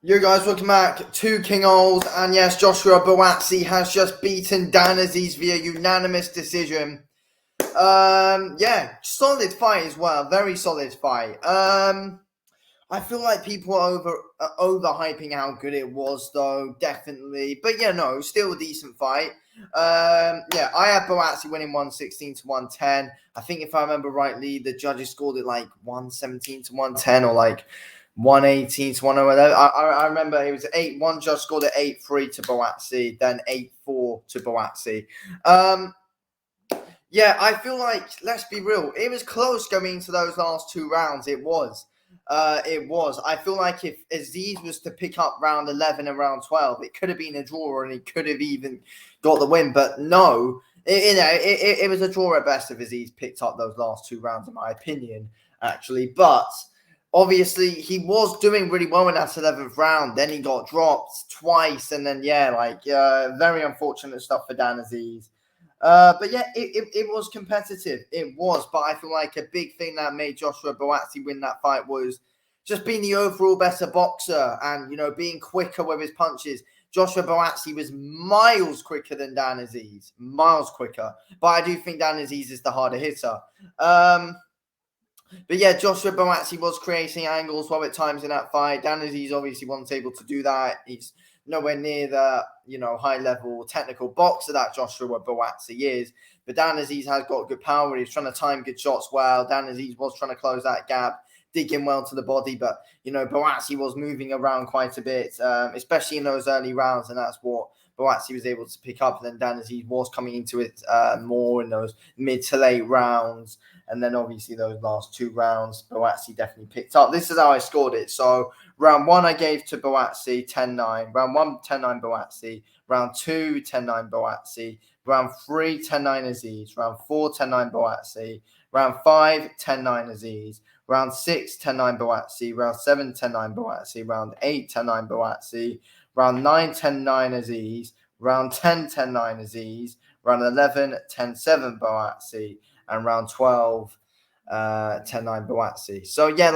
Yo guys, welcome back to King Old, and yes, Joshua Buatsi has just beaten Dan Azeez via unanimous decision. Yeah, solid fight as well, very solid fight. I feel like people are overhyping how good it was, though, definitely. But yeah, no, still a decent fight. Yeah, I had Buatsi winning 116 to 110. I think if I remember rightly, the judges scored it like 117 to 110 or like 118 to 111. I remember it was 8-1. Judge scored it 8-3 to Buatsi, then 8-4 to Buatsi. Yeah, I feel like, let's be real, it was close going into those last two rounds. It was. I feel like if Azeez was to pick up round 11 and round 12, it could have been a draw and he could have even got the win. But no, it was a draw at best if Azeez picked up those last two rounds, in my opinion, actually. But obviously, he was doing really well in that 11th round. Then he got dropped twice. And then, very unfortunate stuff for Dan Azeez. But yeah, it was competitive. It was, but I feel like a big thing that made Joshua Buatsi win that fight was just being the overall better boxer and, being quicker with his punches. Joshua Buatsi was miles quicker than Dan Azeez, miles quicker. But I do think Dan Azeez is the harder hitter. But yeah, Joshua Buatsi was creating angles well at times in that fight. Dan Azeez obviously wasn't able to do that. He's nowhere near the high-level technical boxer that Joshua Buatsi is. But Dan Azeez has got good power. He's trying to time good shots well. Dan Azeez was trying to close that gap, digging well to the body. But, Buatsi was moving around quite a bit, especially in those early rounds. And that's what Buatsi was able to pick up. And then Dan Azeez was coming into it more in those mid to late rounds. And then obviously those last two rounds, Buatsi definitely picked up. This is how I scored it. So round 1, I gave to Buatsi 10-9. Round 1, 10-9 Buatsi. Round 2, 10-9 Buatsi. Round 3, 10-9 Azeez. Round 4, 10-9 Buatsi. Round 5, 10-9 Azeez. Round 6, 10-9 Buatsi. Round 7, 10-9 Buatsi. Round 8, 10-9 Buatsi. Round 9, 10-9 Azeez. Round 10, 10-9 Azeez. Round 11, 10-7 Buatsi. And round 12, 10-9 Buatsi. So, yeah,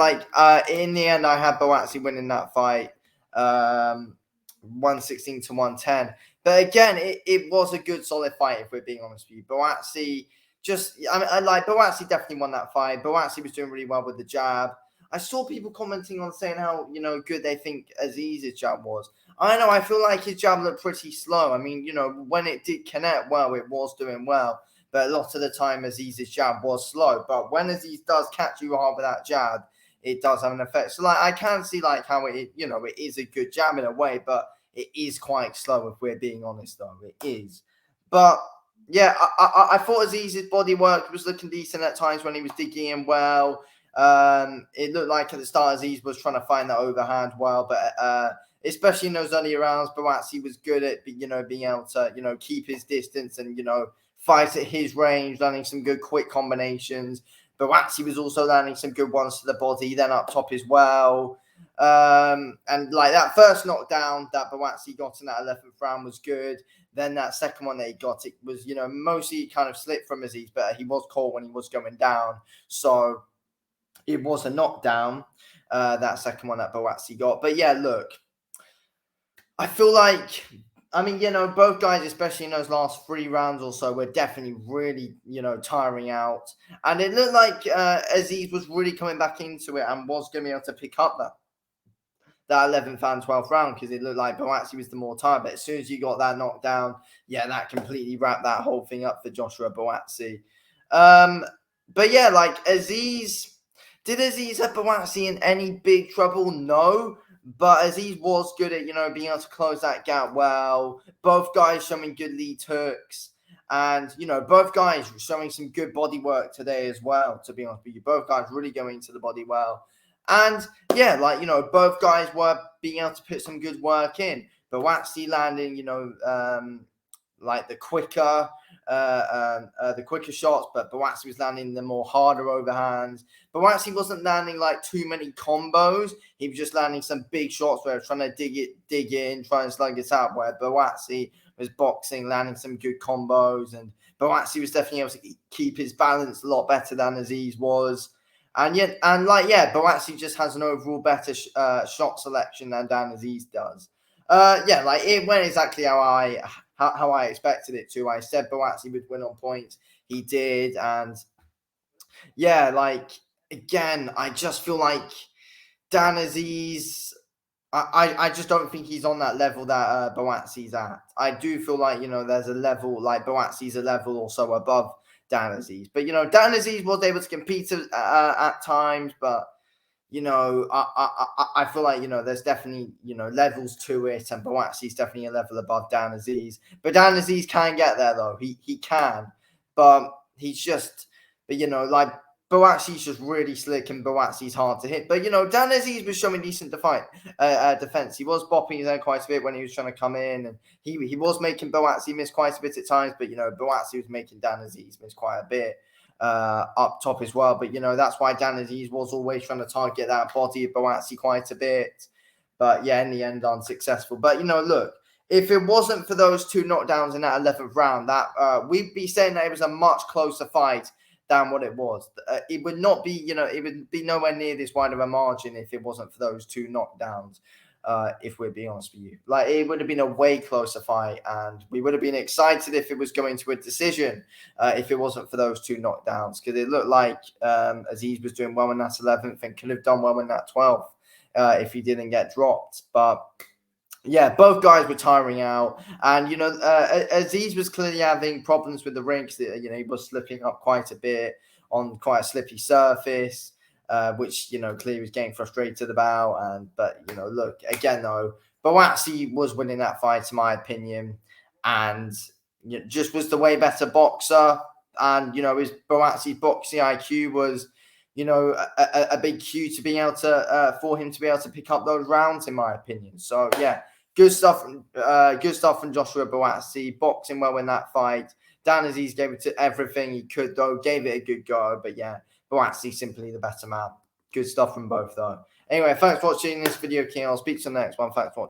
in the end, I had Buatsi winning that fight 116 to 110. But again, it was a good, solid fight, if we're being honest with you. Buatsi Buatsi definitely won that fight. Buatsi was doing really well with the jab. I saw people commenting on saying how, good they think Azeez's jab was. I know, I feel like his jab looked pretty slow. I mean, when it did connect well, it was doing well. But a lot of the time, Azeez's jab was slow. But when Azeez does catch you hard with that jab, it does have an effect. So, I can see, how it is a good jab in a way, but it is quite slow, if we're being honest, though. It is. But, yeah, I thought Azeez's body work was looking decent at times when he was digging in well. It looked like at the start, Azeez was trying to find that overhand well, but especially in those early rounds, Buatsi was good at, being able to, keep his distance and, fight at his range, landing some good quick combinations. Buatsi was also landing some good ones to the body, then up top as well. And that first knockdown that Buatsi got in that 11th round was good. Then that second one that he got, it was, mostly kind of slipped from Azeez, but he was caught when he was going down. So it was a knockdown, that second one that Buatsi got. But yeah, look, I feel like, both guys, especially in those last 3 rounds or so, were definitely really, tiring out. And it looked like Azeez was really coming back into it and was going to be able to pick up that 11th and 12th round, because it looked like Buatsi was the more tired. But as soon as you got that knockdown, yeah, that completely wrapped that whole thing up for Joshua Buatsi. But yeah, Azeez, did Azeez have Buatsi in any big trouble? No. But Azeez was good at, being able to close that gap well. Both guys showing good lead hooks. And, both guys showing some good body work today as well, to be honest with you. Both guys really going to the body well. And, yeah, both guys were being able to put some good work in. Buatsi landing, the quicker shots, but Buatsi was landing the more harder overhands. Buatsi wasn't landing too many combos. He was just landing some big shots where he was trying to dig in, trying to slug it out, where Buatsi was boxing, landing some good combos, and Buatsi was definitely able to keep his balance a lot better than Azeez was. And yet, and like, yeah, Buatsi just has an overall better shot selection than Dan Azeez does. Yeah, like it went exactly how I expected it to. I said Buatsi would win on points. He did, and yeah, like again, I just feel like Dan Azeez. I just don't think he's on that level that Buatsi's at. I do feel like, there's a level, like Buatsi's a level or so above Dan Azeez. But, Dan Azeez was able to compete at times, but, I feel like, there's definitely, levels to it, and Buatsi's definitely a level above Dan Azeez. But Dan Azeez can get there, though. He can, but he's just, but, like, Buatsi's just really slick, and Buatsi's hard to hit. But, Dan Azeez was showing decent defense. He was bopping his head quite a bit when he was trying to come in, and he was making Buatsi miss quite a bit at times. But, Buatsi was making Dan Azeez miss quite a bit up top as well. But, that's why Dan Azeez was always trying to target that body of Buatsi quite a bit. But, yeah, in the end, unsuccessful. But, look, if it wasn't for those two knockdowns in that 11th round, that we'd be saying that it was a much closer fight than what it was. It would not be, it would be nowhere near this wide of a margin if it wasn't for those two knockdowns. If we're being honest with you, like it would have been a way closer fight, and we would have been excited if it was going to a decision. If it wasn't for those two knockdowns, because it looked like Azeez was doing well in that 11th and could have done well in that 12th if he didn't get dropped, but. Yeah, both guys were tiring out, and Azeez was clearly having problems with the ring because he was slipping up quite a bit on quite a slippy surface, which clearly was getting frustrated about. But look again though, Buatsi was winning that fight in my opinion, and just was the way better boxer, and his Buatsi's boxing IQ was. A big cue to be able to for him to be able to pick up those rounds, in my opinion. So yeah, good stuff from Joshua Buatsi. Boxing well in that fight. Dan Azeez gave it to everything he could, though. Gave it a good go, but yeah, Buatsi simply the better man. Good stuff from both, though. Anyway, thanks for watching this video, King. I'll speak to you in the next one. Thanks for watching.